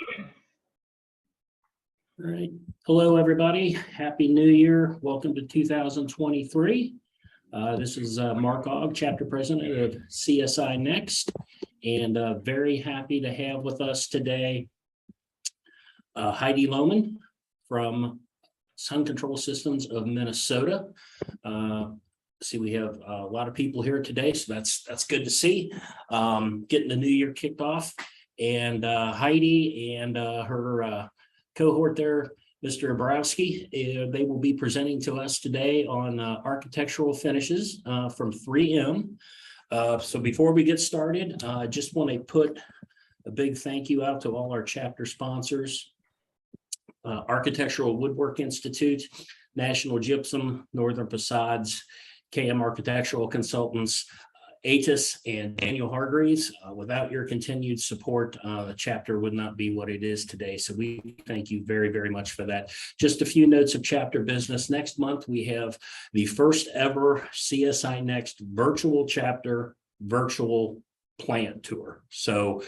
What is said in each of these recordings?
All right. Hello, everybody. Happy New Year. Welcome to 2023. This is Mark Ogg, Chapter President of CSINext, and very happy to have with us today Heidi Lohmann from Sun Control Systems of Minnesota. See, we have a lot of people here today, so that's good to see. Getting the new year kicked off, and Heidi and her cohort there, Mr. Borowski, they will be presenting to us today on architectural finishes from 3M. So before we get started, I just want to put a big thank you out to all our chapter sponsors: Architectural Woodwork Institute, National Gypsum, Northern Facades, KM Architectural Consultants, ATIS, and Daniel Hargreaves. Without your continued support, the chapter would not be what it is today. So we thank you very, very much for that. Just a few notes of chapter business. Next month, we have the first ever CSINext virtual chapter, virtual plant tour. So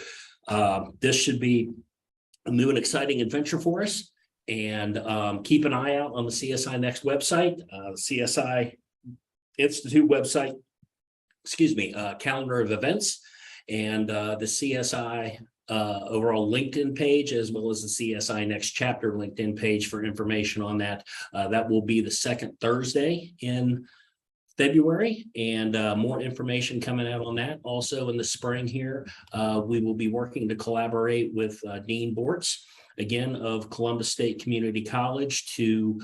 this should be a new and exciting adventure for us. And keep an eye out on the CSINext website, CSI Institute website, calendar of events, and the CSI overall LinkedIn page, as well as the CSINext chapter LinkedIn page for information on that. That will be the second Thursday in February, and more information coming out on that. Also in the spring here, we will be working to collaborate with Dean Bortz, again, of Columbus State Community College, to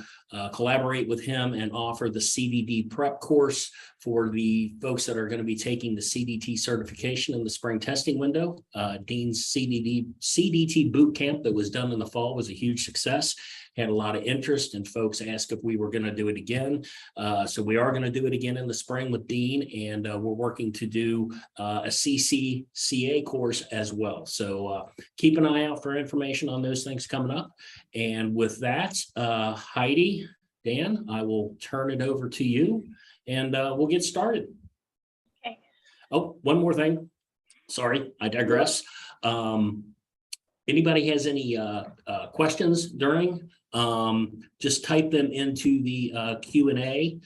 collaborate with him and offer the CDD prep course for the folks that are going to be taking the CDT certification in the spring testing window. Dean's CDT boot camp that was done in the fall was a huge success. Had a lot of interest, and folks asked if we were going to do it again. So we are going to do it again in the spring with Dean, and we're working to do a CCCA course as well. So keep an eye out for information on those things coming up. And with that, Heidi, Dan, I will turn it over to you, and we'll get started. Okay. Oh, one more thing. Sorry, I digress. Anybody has any questions during, just type them into the Q&A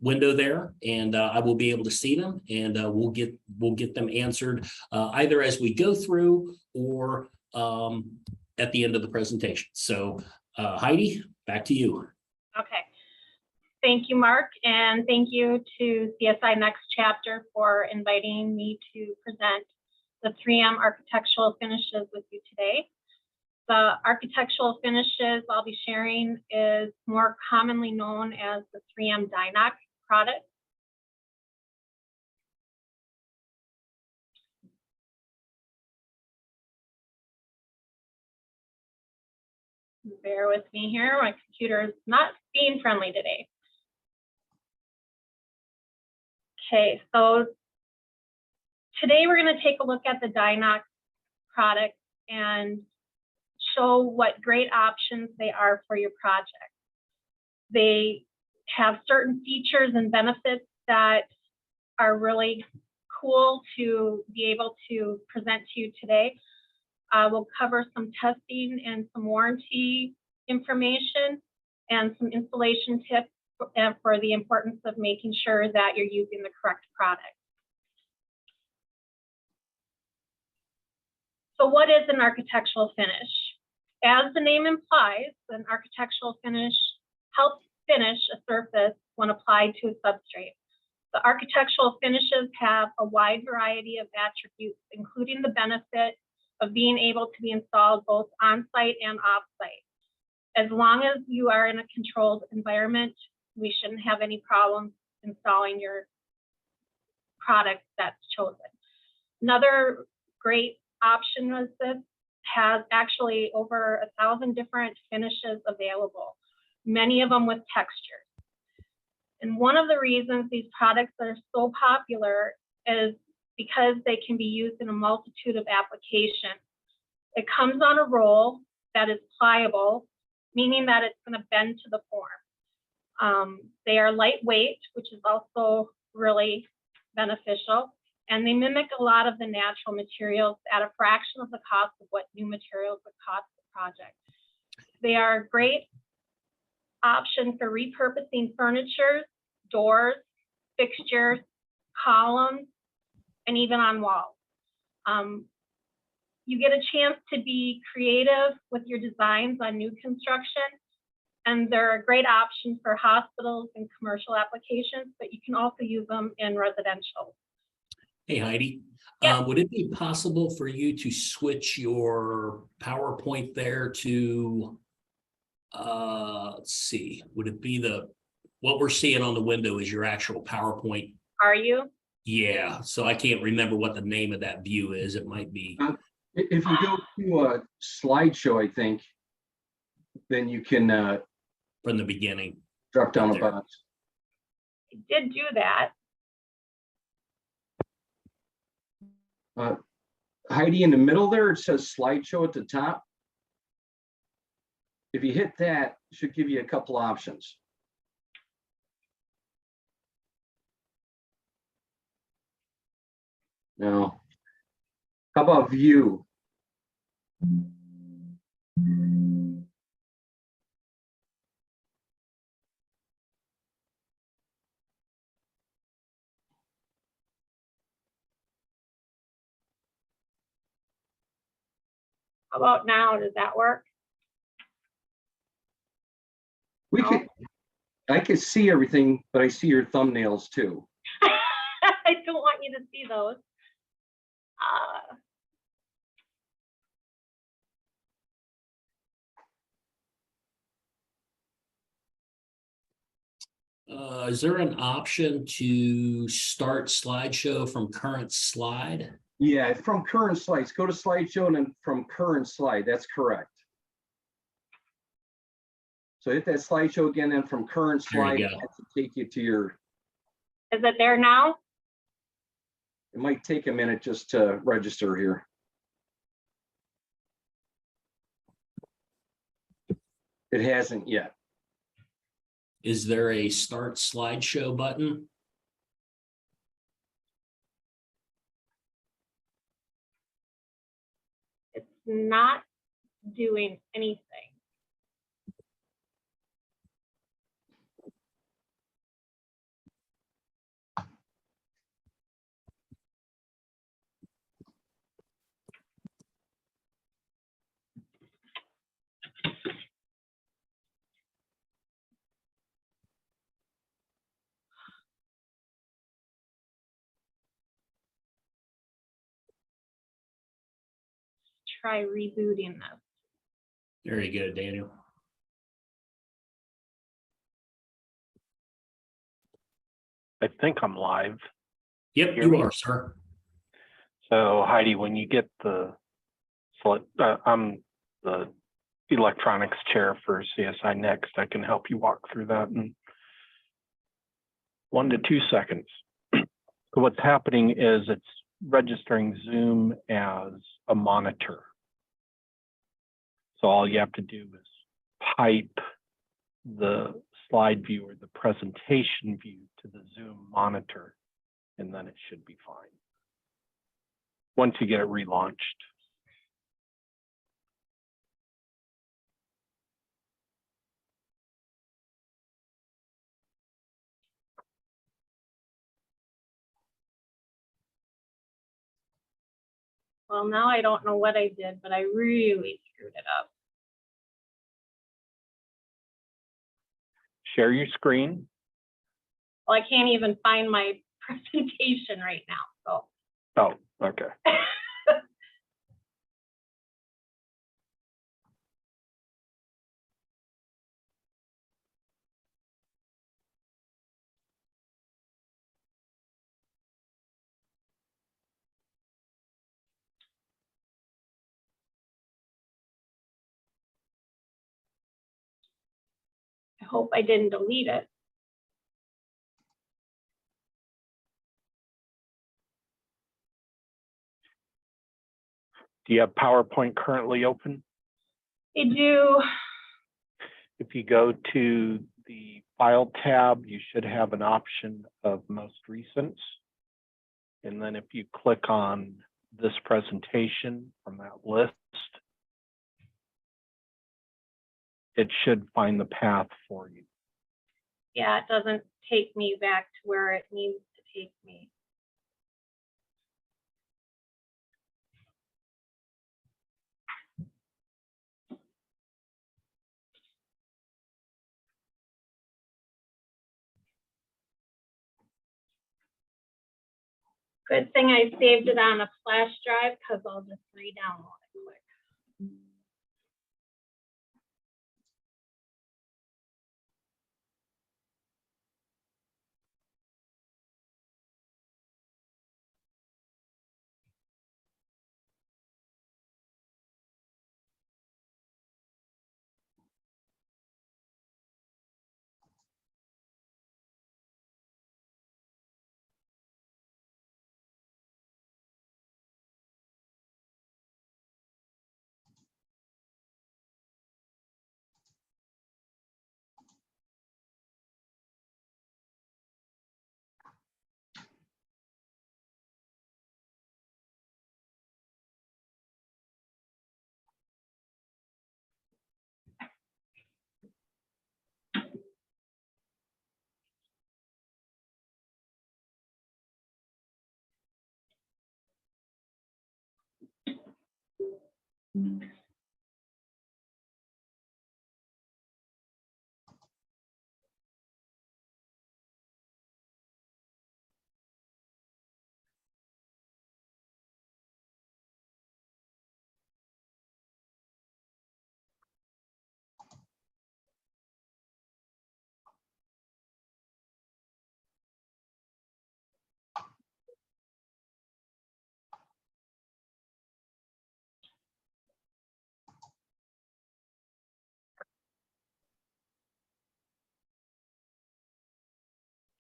window there, and I will be able to see them, and we'll get them answered either as we go through or at the end of the presentation. So Heidi, back to you. Okay. Thank you, Mark, and thank you to CSINext chapter for inviting me to present the 3M architectural finishes with you today. The architectural finishes I'll be sharing is more commonly known as the 3M Dynoc product. Bear with me here, my computer is not being friendly today. Okay, so today we're going to take a look at the Dynoc product and show what great options they are for your project. They have certain features and benefits that are really cool to be able to present to you today. We'll cover some testing and some warranty information and some installation tips for the importance of making sure that you're using the correct product. So what is an architectural finish? As the name implies, an architectural finish helps finish a surface when applied to a substrate. The architectural finishes have a wide variety of attributes, including the benefit of being able to be installed both on-site and off-site. As long as you are in a controlled environment, we shouldn't have any problems installing your product that's chosen. Another great option is this has actually over 1,000 different finishes available, many of them with textures. And one of the reasons these products are so popular is because they can be used in a multitude of applications. It comes on a roll that is pliable, meaning that it's going to bend to the form. They are lightweight, which is also really beneficial, and they mimic a lot of the natural materials at a fraction of the cost of what new materials would cost the project. They are a great option for repurposing furniture, doors, fixtures, columns, and even on walls. You get a chance to be creative with your designs on new construction, and they're a great option for hospitals and commercial applications, but you can also use them in residential. Hey, Heidi, Yeah. would it be possible for you to switch your PowerPoint there to, let's see, would it be what we're seeing on the window is your actual PowerPoint? Are you? Yeah, so I can't remember what the name of that view is. It might be. If you go to a slideshow, I think, then you can From the beginning. drop down a There. box. I did do that. Heidi, in the middle there, it says slideshow at the top. If you hit that, it should give you a couple options. Now, how about view? How about now? Does that work? We could, I could see everything, but I see your thumbnails too. I don't want you to see those. Is there an option to start slideshow from current slide? Yeah, from current slides, go to slideshow and then from current slide, that's correct. So hit that slideshow again, and from current There you slide, go. that's to take you to your, Is it there now? it might take a minute just to register here. It hasn't yet. Is there a start slideshow button? It's not doing anything. Try rebooting this. There you go, Daniel. I think I'm live. Yep, Hear you me? are, sir. So Heidi, when you get I'm the electronics chair for CSINext. I can help you walk through that in 1 to 2 seconds. So what's happening is it's registering Zoom as a monitor. So all you have to do is pipe the slide view or the presentation view to the Zoom monitor, and then it should be fine once you get it relaunched. Well, now I don't know what I did, but I really screwed it up. Share your screen. Well, I can't even find my presentation right now, Oh, okay. so. I hope I didn't delete it. Do you have PowerPoint currently open? I do. If you go to the File tab, you should have an option of Most Recent. And then if you click on this presentation from that list, it should find the path for you. Yeah, it doesn't take me back to where it needs to take me. Good thing I saved it on a flash drive because I'll just re-download it quick.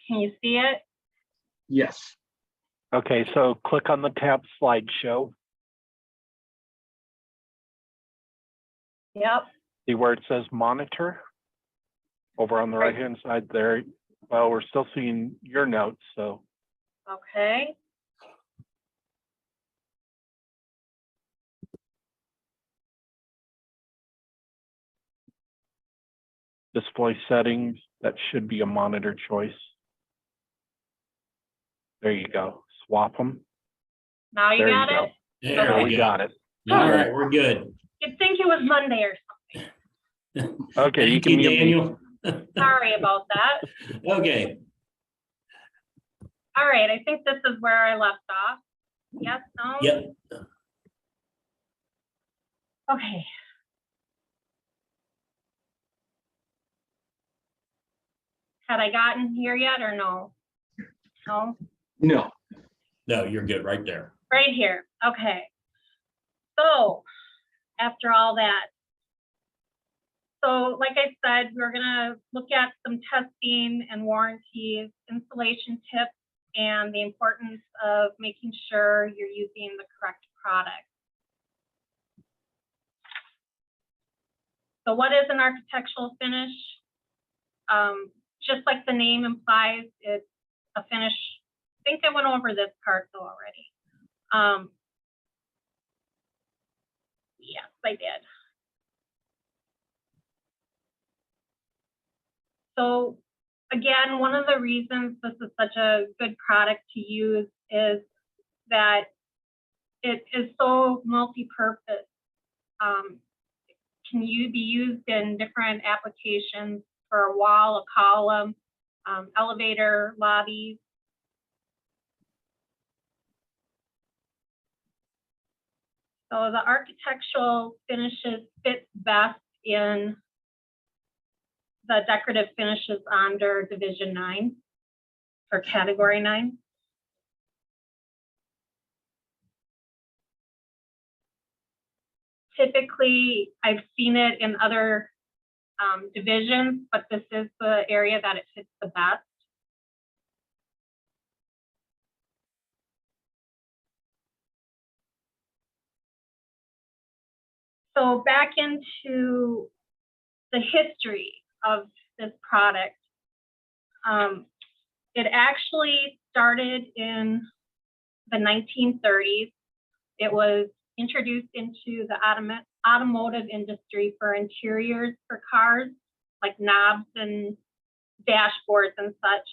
Can you see it? Yes. Okay, so click on the tab slideshow. Yep. See where it says monitor over on the Right. right-hand side there. Well, we're still seeing your notes, so Okay. display settings, that should be a monitor choice. There you go. Swap them. Now you There got you go. it? There There Okay. we we got go. it. All right, we're good. You'd think it was Monday or Okay, you Thank can you, mute me. Daniel. something. Sorry about that. Okay, All right, I think this is where I left off. Yes, no? yep. Okay. Had I gotten here yet or no? No? No. No, you're good right there. Right here. Okay. So after all that, so like I said, we're gonna look at some testing and warranties, installation tips, and the importance of making sure you're using the correct product. So what is an architectural finish? Just like the name implies, it's a finish. I think I went over this part though already. Yes, I did. So again, one of the reasons this is such a good product to use is that it is so multi-purpose. Can you be used in different applications for a wall, a column, elevator, lobbies? So the architectural finishes fit best in the decorative finishes under Division 9 or Category 9. Typically, I've seen it in other divisions, but this is the area that it fits the best. So back into the history of this product. It actually started in the 1930s. It was introduced into the automotive industry for interiors for cars, like knobs and dashboards and such.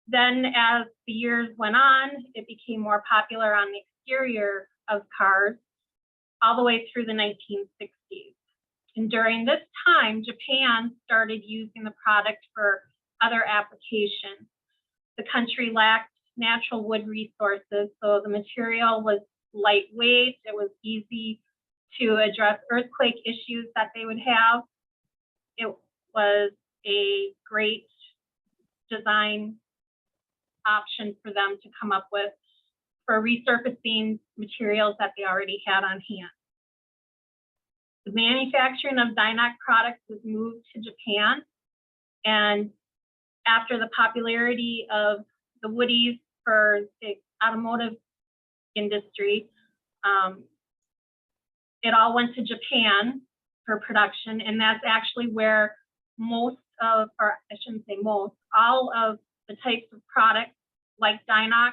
Then as the years went on, it became more popular on the exterior of cars all the way through the 1960s. And during this time, Japan started using the product for other applications. The country lacked natural wood resources, so the material was lightweight. It was easy to address earthquake issues that they would have. It was a great design option for them to come up with for resurfacing materials that they already had on hand. The manufacturing of Dynoc products was moved to Japan, and after the popularity of the woodies for the automotive industry, it all went to Japan for production, and that's actually where most of, or I shouldn't say most, all of the types of products like Dynoc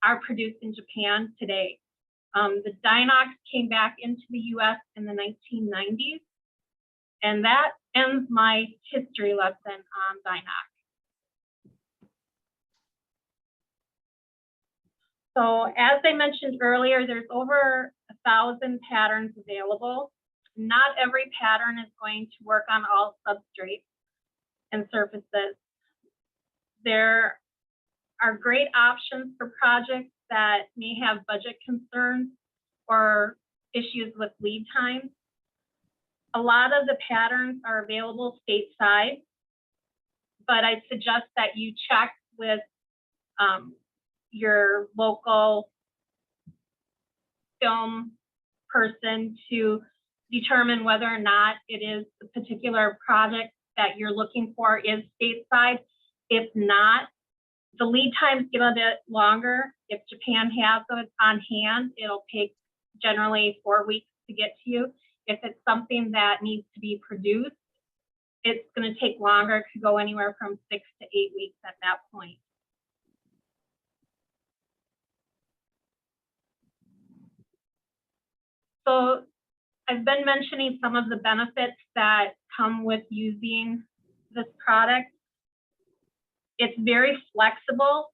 are produced in Japan today. The Dynoc came back into the US in the 1990s, and that ends my history lesson on Dynoc. So as I mentioned earlier, there's over 1,000 patterns available. Not every pattern is going to work on all substrates and surfaces. There are great options for projects that may have budget concerns or issues with lead time. A lot of the patterns are available stateside, but I'd suggest that you check with your local film person to determine whether or not it is the particular project that you're looking for is stateside. If not, the lead times get a bit longer. If Japan has it on hand, it'll take generally 4 weeks to get to you. If it's something that needs to be produced, it's going to take longer. It could go anywhere from 6 to 8 weeks at that point. So I've been mentioning some of the benefits that come with using this product. It's very flexible.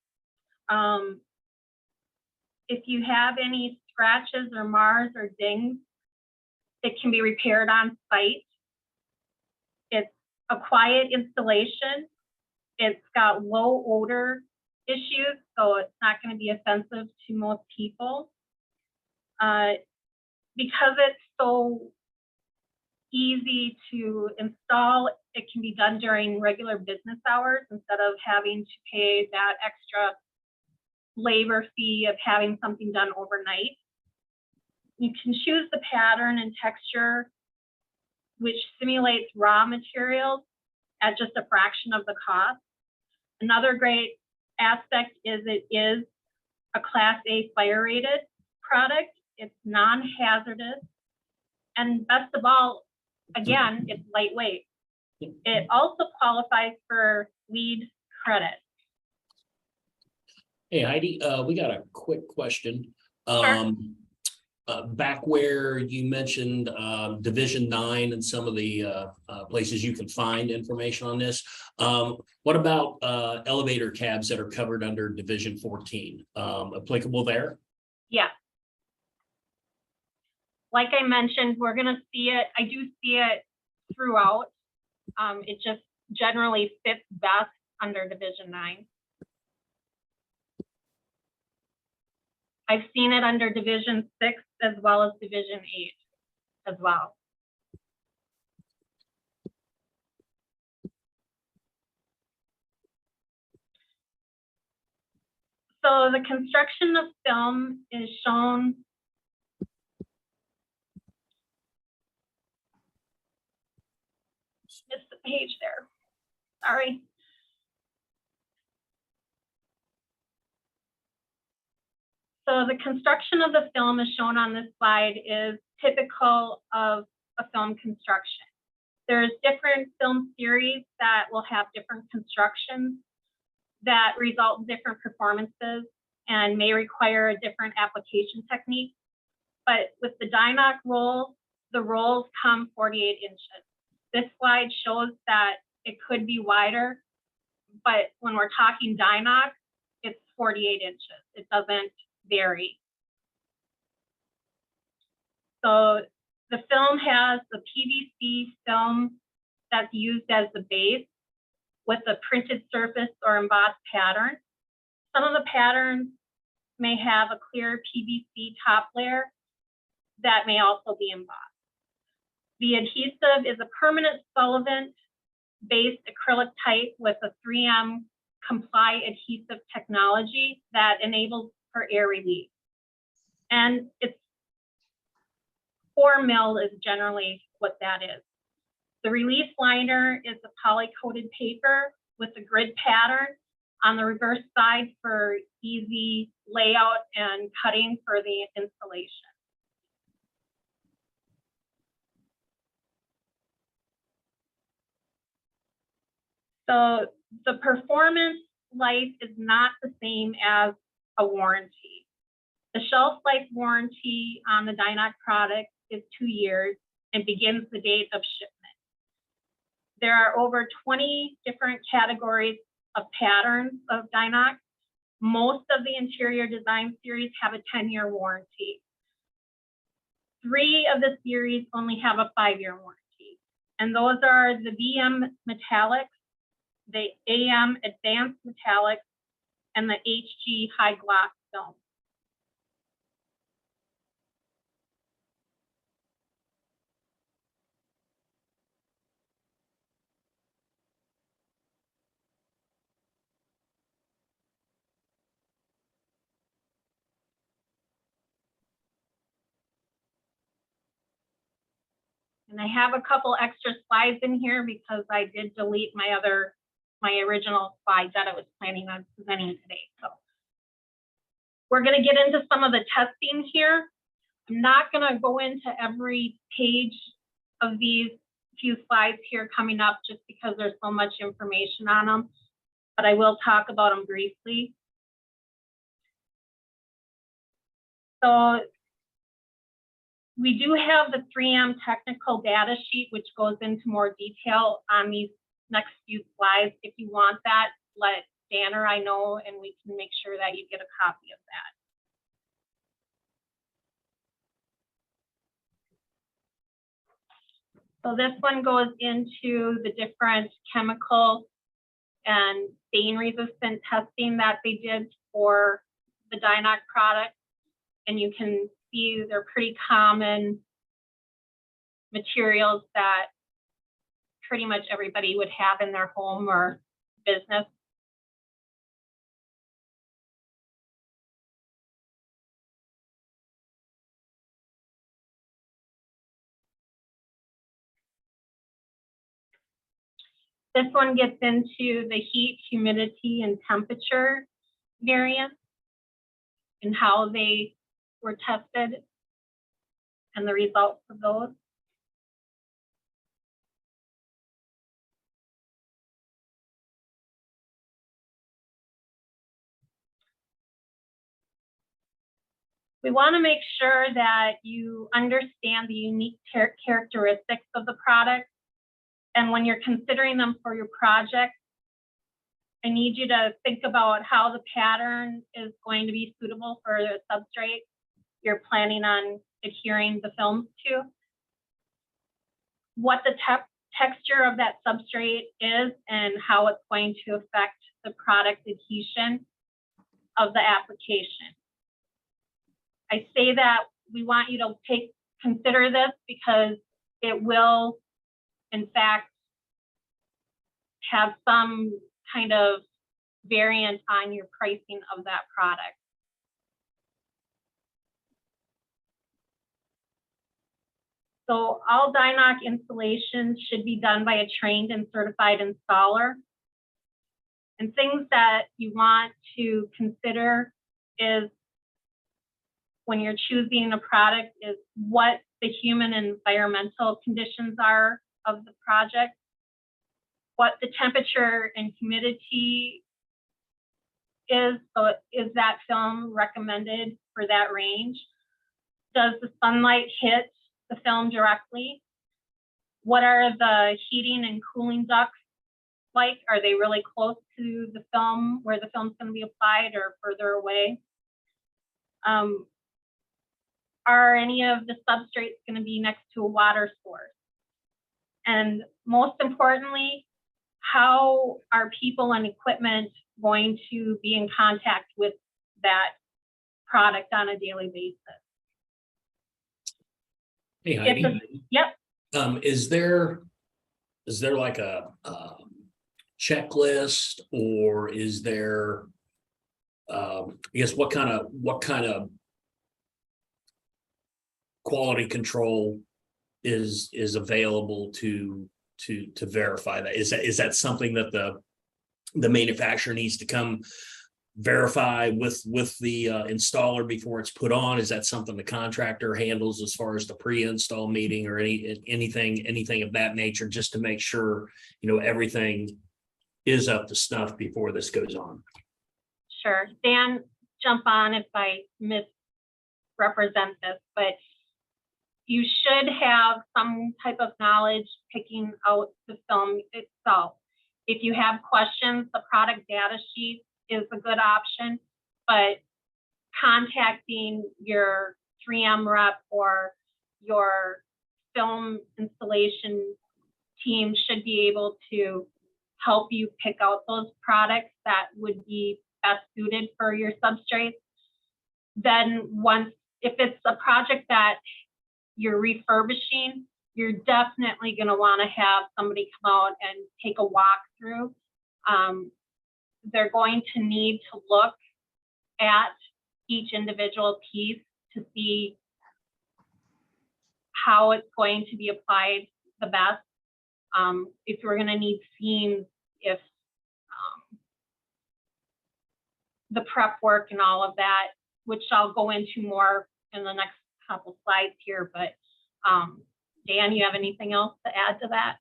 If you have any scratches or mars or dings, it can be repaired on site. It's a quiet installation. It's got low odor issues, so it's not going to be offensive to most people. Because it's so easy to install, it can be done during regular business hours instead of having to pay that extra labor fee of having something done overnight. You can choose the pattern and texture which simulates raw materials at just a fraction of the cost. Another great aspect is it is a Class A fire rated product. It's non-hazardous, and best of all, again, it's lightweight. It also qualifies for LEED credit. Hey, Heidi, we got a quick question. Sure. Back where you mentioned Division 9 and some of the places you can find information on this, what about elevator cabs that are covered under Division 14? Applicable there? Yeah. Like I mentioned, we're going to see it. I do see it throughout. It just generally fits best under Division 9. I've seen it under Division 6 as well as Division 8 as well. So the construction of film is shown missed the page there. Sorry. So the construction of the film is shown on this slide is typical of a film construction. There's different film series that will have different constructions that result in different performances. and may require a different application technique. But with the Dynoc rolls, the rolls come 48 inches. This slide shows that it could be wider, but when we're talking Dynoc, it's 48 inches. It doesn't vary. So the film has the PVC film that's used as the base with a printed surface or embossed pattern. Some of the patterns may have a clear PVC top layer that may also be embossed. The adhesive is a permanent solvent-based acrylic type with a 3M comply adhesive technology that enables for air release. And it's 4 mil is generally what that is. The release liner is a poly-coated paper with a grid pattern on the reverse side for easy layout and cutting for the installation. So the performance life is not the same as a warranty. The shelf life warranty on the Dynoc product is 2 years and begins the date of shipment. There are over 20 different categories of patterns of Dynoc. Most of the interior design series have a 10-year warranty. 3 of the series only have a 5-year warranty. And those are the VM Metallics, the AM Advanced Metallics, and the HG High Gloss Film. And I have a couple extra slides in here because I did delete my original slides that I was planning on presenting today. So we're going to get into some of the testing here. I'm not going to go into every page of these few slides here coming up just because there's so much information on them, but I will talk about them briefly. So we do have the 3M technical data sheet, which goes into more detail on these next few slides. If you want that, let Dan or I know, and we can make sure that you get a copy of that. So this one goes into the different chemical and stain resistant testing that they did for the Dynoc product. And you can see they're pretty common materials that pretty much everybody would have in their home or business. This one gets into the heat, humidity, and temperature variants and how they were tested and the results of those. We want to make sure that you understand the unique characteristics of the product. And when you're considering them for your project, I need you to think about how the pattern is going to be suitable for the substrate you're planning on adhering the films to, what the texture of that substrate is, and how it's going to affect the product adhesion of the application. I say that we want you to consider this because it will, in fact, have some kind of variant on your pricing of that product. So all Dynoc installations should be done by a trained and certified installer. And things that you want to consider is when you're choosing a product is what the human and environmental conditions are of the project, what the temperature and humidity is. So is that film recommended for that range? Does the sunlight hit the film directly? What are the heating and cooling ducts like? Are they really close to the film where the film's going to be applied or further away? Are any of the substrates going to be next to a water source? And most importantly, how are people and equipment going to be in contact with that product on a daily basis? Hey, Heidi. Yep. Is there like a checklist, or is there, I guess, what kind of quality control is available to verify that? Is that something that the manufacturer needs to come verify with the installer before it's put on? Is that something the contractor handles as far as the pre-install meeting or anything of that nature, just to make sure, everything is up to snuff before this goes on? Sure. Dan, jump on if I misrepresent this, but you should have some type of knowledge picking out the film itself. If you have questions, the product data sheet is a good option, but contacting your 3M rep or your film installation team should be able to help you pick out those products that would be best suited for your substrates. Then if it's a project that you're refurbishing, you're definitely going to want to have somebody come out and take a walkthrough. They're going to need to look at each individual piece to see how it's going to be applied the best. If we're going to need seams, if the prep work and all of that, which I'll go into more in the next couple slides here, but Dan, you have anything else to add to that?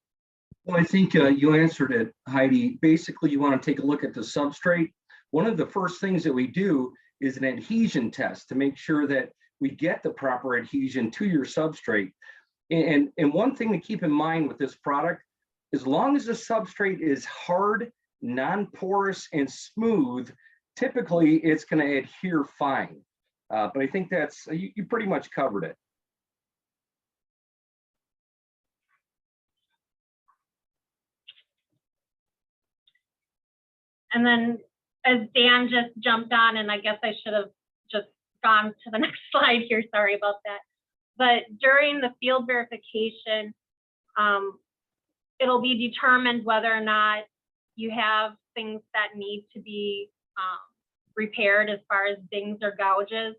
Well, I think you answered it, Heidi. Basically, you want to take a look at the substrate. One of the first things that we do is an adhesion test to make sure that we get the proper adhesion to your substrate. And one thing to keep in mind with this product, as long as the substrate is hard, non-porous, and smooth, typically it's going to adhere fine. But I think that's, you pretty much covered it. And then as Dan just jumped on, and I guess I should have just gone to the next slide here, sorry about that. But during the field verification, it'll be determined whether or not you have things that need to be repaired as far as dings or gouges.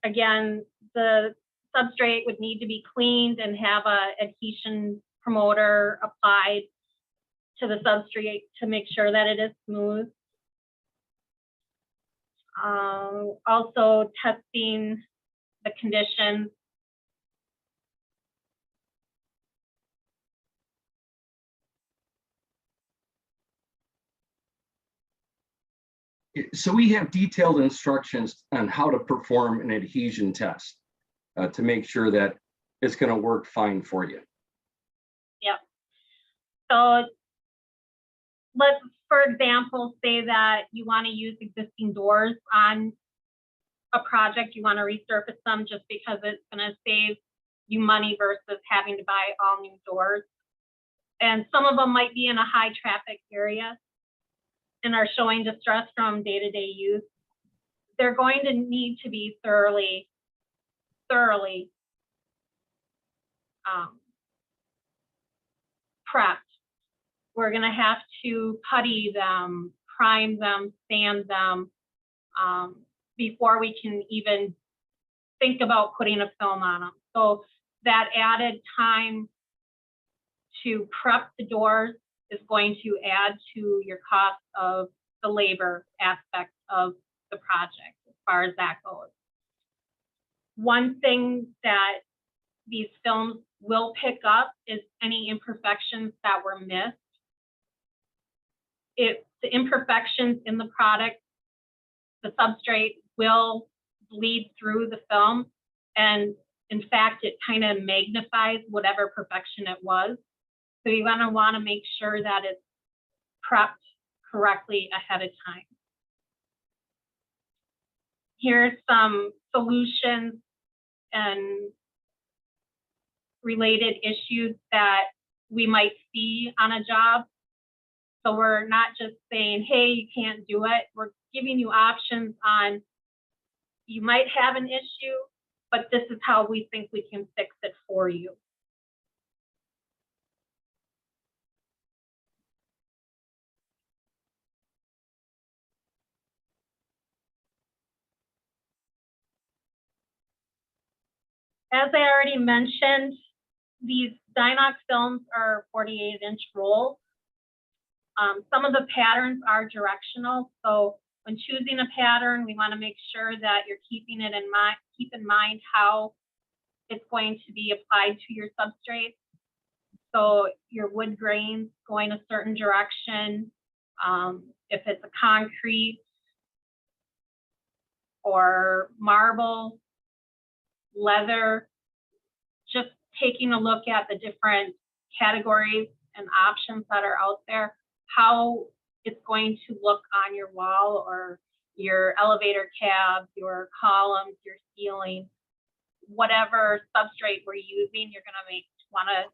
Again, the substrate would need to be cleaned and have a adhesion promoter applied to the substrate to make sure that it is smooth. Also testing the conditions. So we have detailed instructions on how to perform an adhesion test to make sure that it's going to work fine for you. Yep. So let's, for example, say that you want to use existing doors on a project, you want to resurface them just because it's going to save you money versus having to buy all new doors. And some of them might be in a high traffic area and are showing distress from day-to-day use. They're going to need to be thoroughly prepped. We're going to have to putty them, prime them, sand them before we can even think about putting a film on them. So that added time to prep the doors is going to add to your cost of the labor aspect of the project as far as that goes. One thing that these films will pick up is any imperfections that were missed. the imperfections in the product, the substrate will bleed through the film. And in fact, it kind of magnifies whatever perfection it was. So you're going to want to make sure that it's prepped correctly ahead of time. Here's some solutions and related issues that we might see on a job. So we're not just saying, hey, you can't do it. We're giving you options on, you might have an issue, but this is how we think we can fix it for you. As I already mentioned, these Dynox films are 48-inch rolls. Some of the patterns are directional. So when choosing a pattern, we want to make sure that you're keeping it in mind, keep in mind how it's going to be applied to your substrate. So your wood grains going a certain direction. If it's a concrete or marble, leather, just taking a look at the different categories and options that are out there, how it's going to look on your wall or your elevator cabs, your columns, your ceiling, whatever substrate we're using, you're going to want to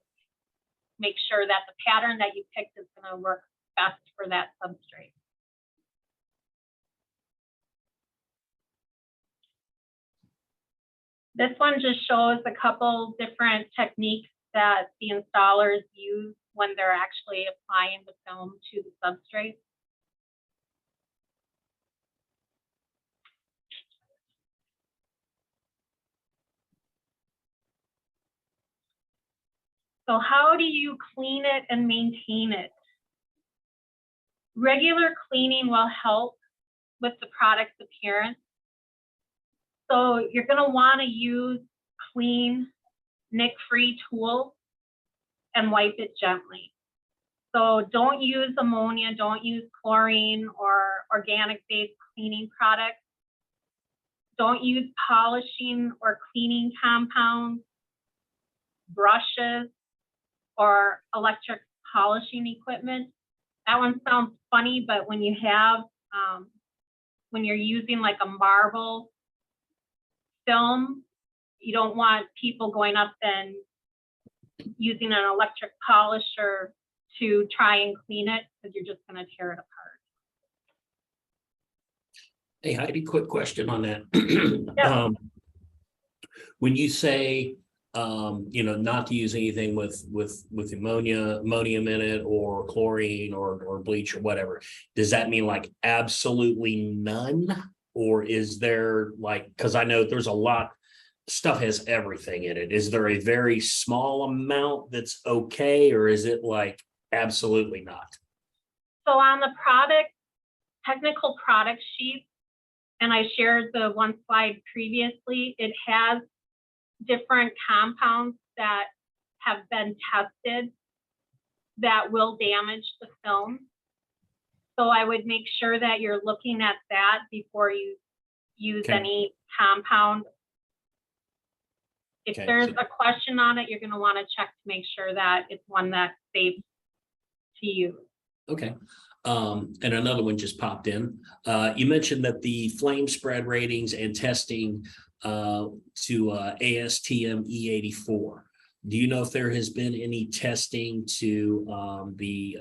make sure that the pattern that you picked is going to work best for that substrate. This one just shows a couple different techniques that the installers use when they're actually applying the film to the substrate. So how do you clean it and maintain it? Regular cleaning will help with the product's appearance. So you're going to want to use clean, nick-free tools and wipe it gently. So don't use ammonia, don't use chlorine or organic-based cleaning products. Don't use polishing or cleaning compounds, brushes, or electric polishing equipment. That one sounds funny, but when you have, when you're using like a marble film, you don't want people going up and using an electric polisher to try and clean it, because you're just going to tear it apart. Hey, Heidi, quick question on that. Yeah. When you say, not to use anything with ammonium in it or chlorine or bleach or whatever, does that mean like absolutely none? Or is there like, because I know there's a lot, stuff has everything in it. Is there a very small amount that's okay, or is it like absolutely not? So on the product, technical product sheet, and I shared the one slide previously, it has different compounds that have been tested that will damage the film. So I would make sure that you're looking at that before you use any compound. If there's a question on it, you're going to want to check to make sure that it's one that's safe to use. Okay. And another one just popped in. You mentioned that the flame spread ratings and testing to ASTM E84. Do you know if there has been any testing to the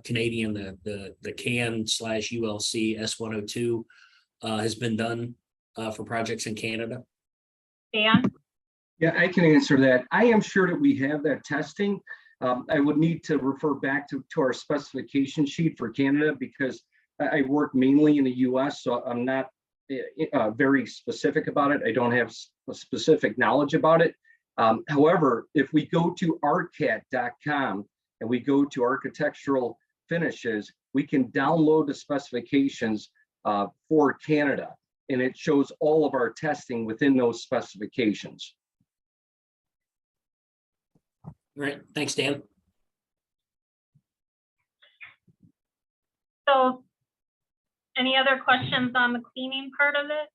Canadian, the CAN/ULC S102 has been done for projects in Canada? Dan? Yeah, I can answer that. I am sure that we have that testing. I would need to refer back to our specification sheet for Canada, because I work mainly in the US, so I'm not very specific about it. I don't have specific knowledge about it. However, if we go to arcat.com and we go to architectural finishes, we can download the specifications for Canada, and it shows all of our testing within those specifications. All right, thanks, Dan. So any other questions on the cleaning part of it?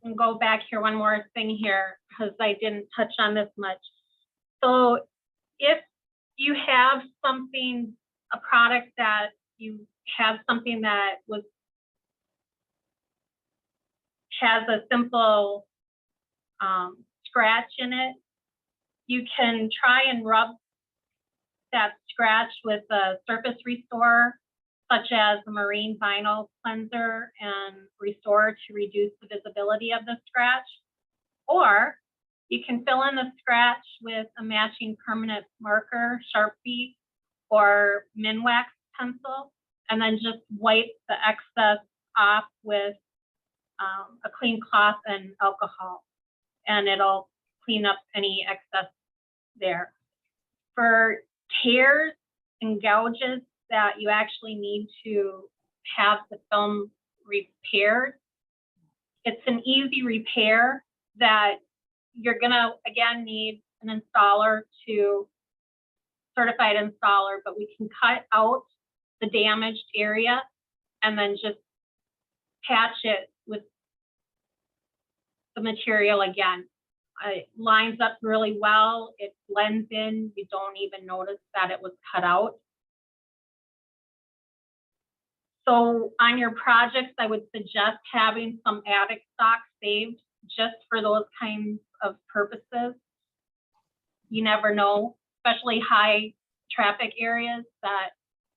And go back here, one more thing here, because I didn't touch on this much. So if you have something, a product that you have something that has a simple scratch in it, you can try and rub that scratch with a surface restorer, such as the marine vinyl cleanser and restore to reduce the visibility of the scratch. Or you can fill in the scratch with a matching permanent marker, Sharpie, or Minwax pencil, and then just wipe the excess off with a clean cloth and alcohol, and it'll clean up any excess there. For tears and gouges that you actually need to have the film repaired, it's an easy repair that you're gonna, again, need an installer certified installer, but we can cut out the damaged area and then just patch it with the material again. It lines up really well. It blends in. You don't even notice that it was cut out. So on your projects, I would suggest having some attic stock saved just for those kinds of purposes. You never know, especially high traffic areas, that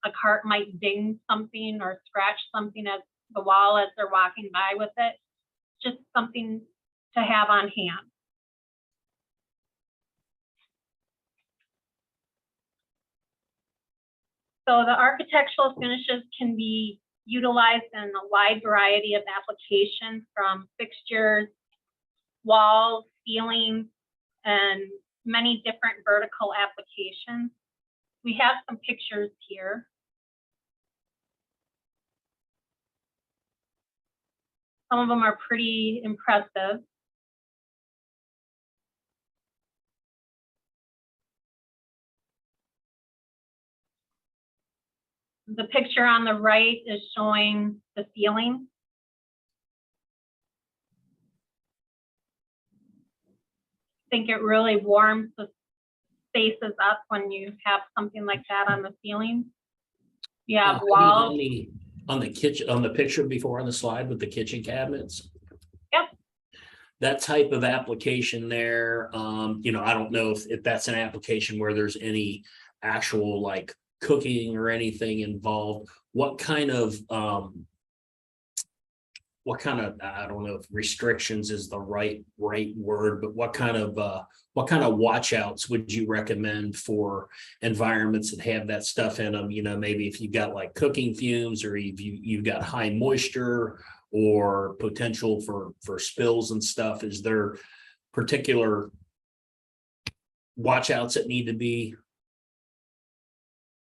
a cart might ding something or scratch something at the wall as they're walking by with it. Just something to have on hand. So the architectural finishes can be utilized in a wide variety of applications, from fixtures, walls, ceilings, and many different vertical applications. We have some pictures here. Some of them are pretty impressive. The picture on the right is showing the ceiling. I think it really warms the spaces up when you have something like that on the ceiling. You have walls. On the kitchen, on the picture before on the slide with the kitchen cabinets. Yep. That type of application there, you know, I don't know if that's an application where there's any actual like cooking or anything involved. What kind of I don't know if restrictions is the right word, but what kind of watch outs would you recommend for environments that have that stuff in them? You know, maybe if you've got like cooking fumes, or you've got high moisture or potential for spills and stuff. Is there particular watch outs that need to be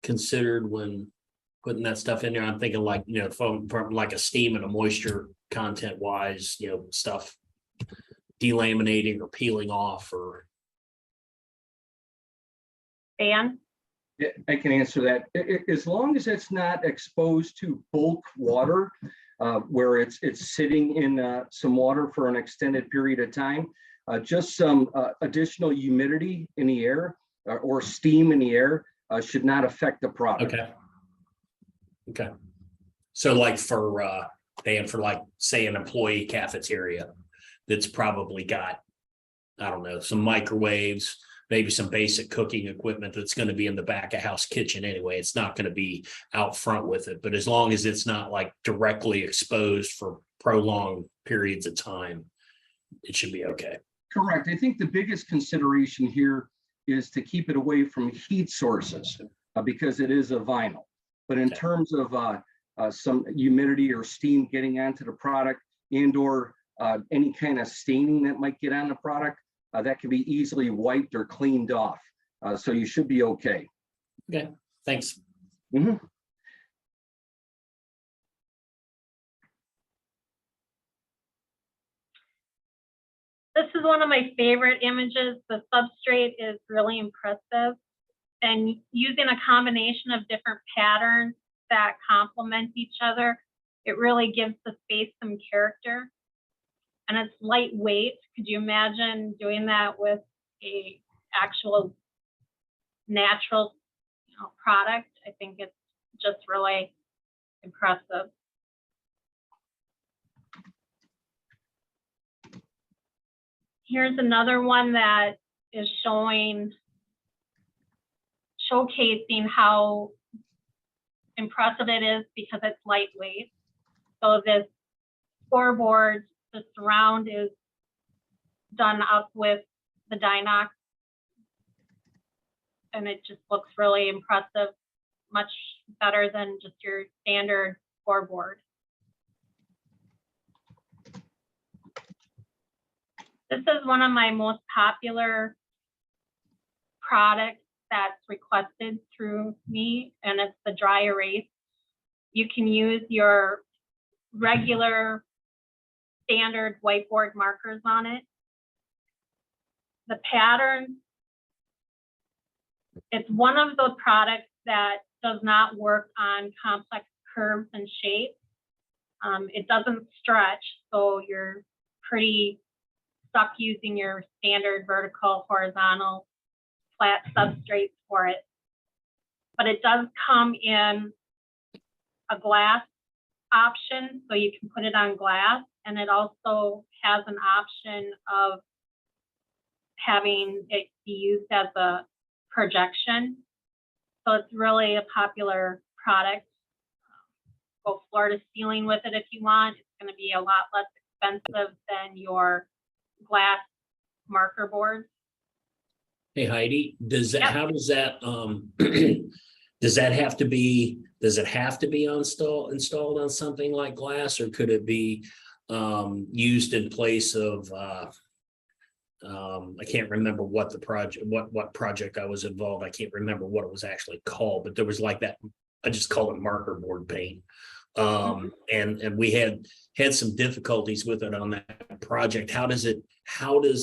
considered when putting that stuff in there? I'm thinking like, you know, from like a steam and a moisture content wise, you know, stuff delaminating or peeling off, or. Dan? Yeah, I can answer that. As long as it's not exposed to bulk water, where it's sitting in some water for an extended period of time, just some additional humidity in the air or steam in the air should not affect the product. Okay. So like for Dan, for like say an employee cafeteria that's probably got, I don't know, some microwaves, maybe some basic cooking equipment that's going to be in the back of house kitchen anyway. It's not going to be out front with it, but as long as it's not like directly exposed for prolonged periods of time, it should be okay. Correct. I think the biggest consideration here is to keep it away from heat sources because it is a vinyl. But in terms of some humidity or steam getting onto the product, and or any kind of staining that might get on the product, that can be easily wiped or cleaned off. So you should be okay. Okay, thanks. Mm-hmm. This is one of my favorite images. The substrate is really impressive, and using a combination of different patterns that complement each other, it really gives the space some character. And it's lightweight. Could you imagine doing that with a actual natural, product? I think it's just really impressive. Here's another one that is showcasing how impressive it is because it's lightweight. So this scoreboard, the surround is done up with the Dinox, and it just looks really impressive, much better than just your standard scoreboard. This is one of my most popular products that's requested through me, and it's the dry erase. You can use your regular standard whiteboard markers on it. The pattern, it's one of those products that does not work on complex curves and shapes. It doesn't stretch, so you're pretty stuck using your standard vertical, horizontal, flat substrates for it. But it does come in a glass option, so you can put it on glass, and it also has an option of having it be used as a projection. So it's really a popular product. Go floor to ceiling with it if you want. It's going to be a lot less expensive than your glass marker boards. Hey Heidi, does that, Yep. how does that, does it have to be installed on something like glass, or could it be used in place of I can't remember what the project, what project I was involved. I can't remember what it was actually called, but there was like that, I just call it marker board paint. And we had some difficulties with it on that project. How does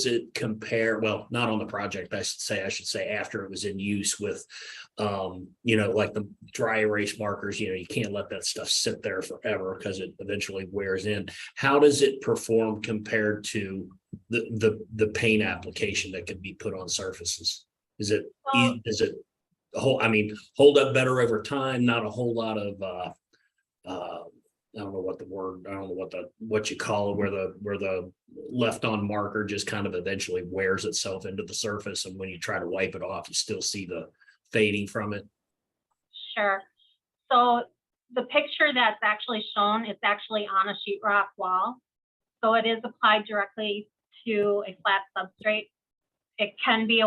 it compare? Well, not on the project, I should say after it was in use with, like the dry erase markers, you can't let that stuff sit there forever because it eventually wears in. How does it perform compared to the paint application that can be put on surfaces? Is it hold up better over time? Not a whole lot of, I don't know what the word, I don't know what you call it, where the left on marker just kind of eventually wears itself into the surface, and when you try to wipe it off, you still see the fading from it. Sure. So the picture that's actually shown is actually on a sheetrock wall. So it is applied directly to a flat substrate. It can be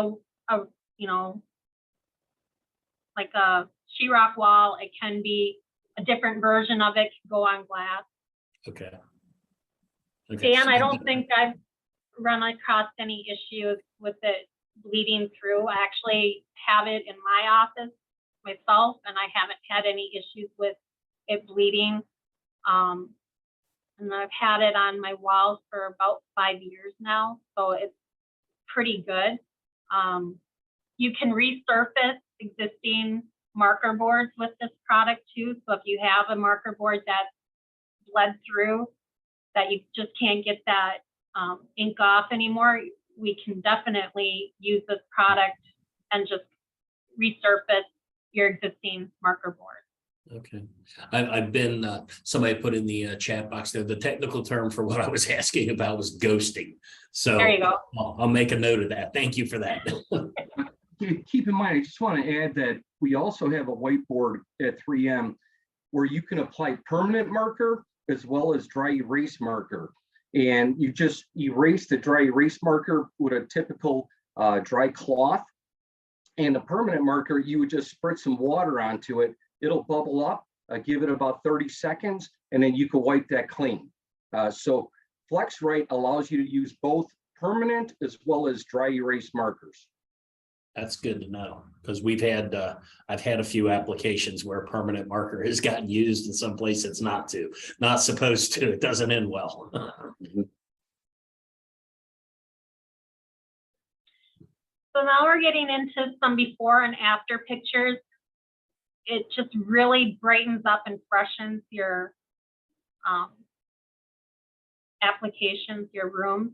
like a sheetrock wall. It can be a different version of it, can go on glass. Okay. Dan, I don't think I've run across any issues with it bleeding through. I actually have it in my office myself, and I haven't had any issues with it bleeding. And I've had it on my walls for about 5 years now, so it's pretty good. You can resurface existing marker boards with this product too. So if you have a marker board that's bled through, that you just can't get that ink off anymore, we can definitely use this product and just resurface your existing marker board. Okay. I've been, somebody put in the chat box there, the technical term for what I was asking about was ghosting. So there you go. I'll make a note of that. Thank you for that. Keep in mind, I just want to add that we also have a whiteboard at 3M where you can apply permanent marker as well as dry erase marker. And you just erase the dry erase marker with a typical dry cloth. And the permanent marker, you would just spritz some water onto it. It'll bubble up, give it about 30 seconds, and then you can wipe that clean. So FlexWrite allows you to use both permanent as well as dry erase markers. That's good to know, because I've had a few applications where permanent marker has gotten used in some place it's not supposed to. It doesn't end well. So now we're getting into some before and after pictures. It just really brightens up and freshens your applications, your rooms.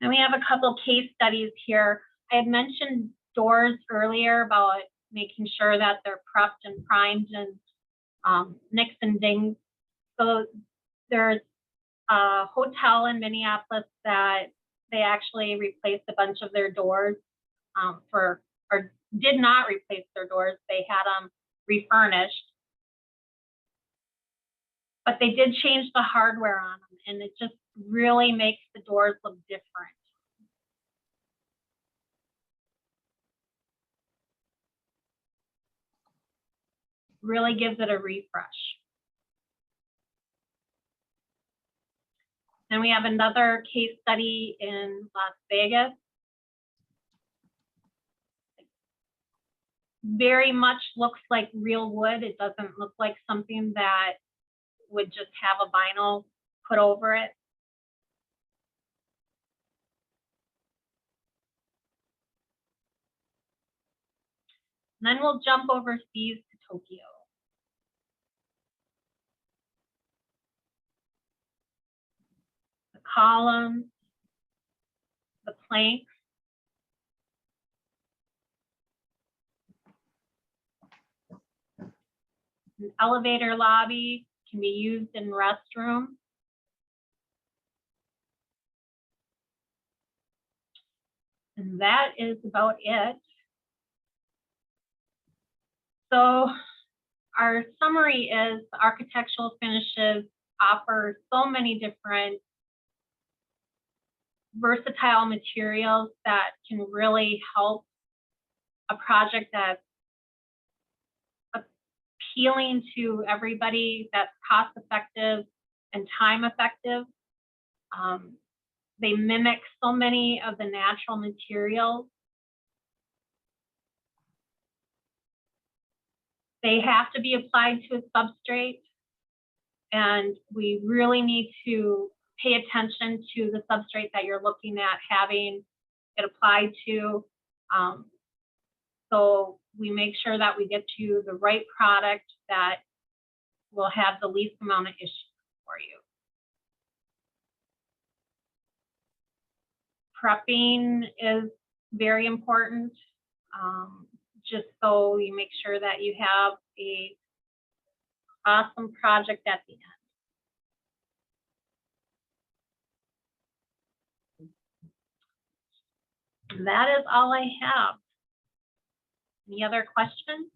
And we have a couple case studies here. I had mentioned doors earlier about making sure that they're prepped and primed and nicks and dings. So there's a hotel in Minneapolis that they actually replaced a bunch of their doors or did not replace their doors. They had them refurnished. But they did change the hardware on them, and it just really makes the doors look different. Really gives it a refresh. Then we have another case study in Las Vegas. Very much looks like real wood. It doesn't look like something that would just have a vinyl put over it. And then we'll jump overseas to Tokyo. The columns, the planks. An elevator lobby can be used in restrooms. And that is about it. So our summary is architectural finishes offer so many different versatile materials that can really help a project that's appealing to everybody, that's cost effective and time effective. They mimic so many of the natural materials. They have to be applied to a substrate, and we really need to pay attention to the substrate that you're looking at having it applied to. So we make sure that we get to the right product that will have the least amount of issues for you. Prepping is very important, just so you make sure that you have a awesome project at the end. That is all I have. Any other questions?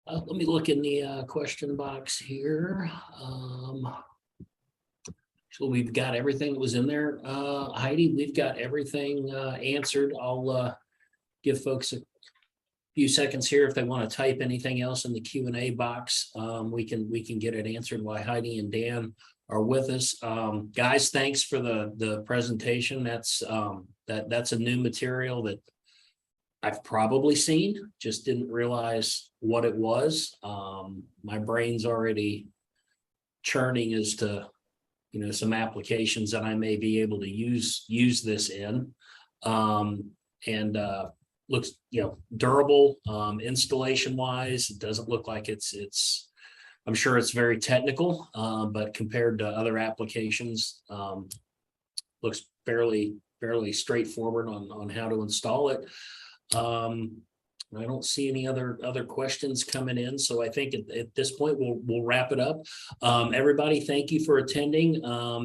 Let me look in the question box here. So we've got everything that was in there. Heidi, we've got everything answered. I'll give folks a few seconds here if they want to type anything else in the Q&A box. We can get it answered while Heidi and Dan are with us. Guys, thanks for the presentation. That's a new material that I've probably seen, just didn't realize what it was. My brain's already churning as to, you know, some applications that I may be able to use this in. And looks, you know, durable, installation wise. It doesn't look like it's I'm sure it's very technical, but compared to other applications, looks fairly straightforward on how to install it. I don't see any other questions coming in, so I think at this point we'll wrap it up. Everybody, thank you for attending.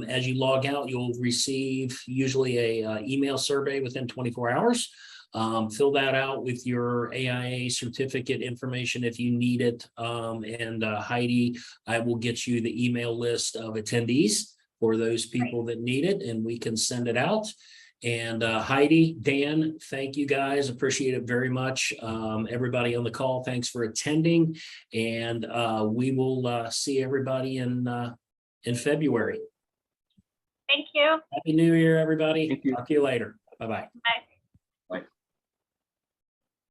As you log out, you'll receive usually a email survey within 24 hours. Fill that out with your AIA certificate information if you need it. And Heidi, I will get you the email list of attendees for those people that need it, and we can send it out. And Heidi, Dan, thank you guys. Appreciate it very much. Everybody on the call, thanks for attending. And we will see everybody in February. Thank you. Happy New Year, everybody. Thank you. Talk to you later. Bye-bye. Bye.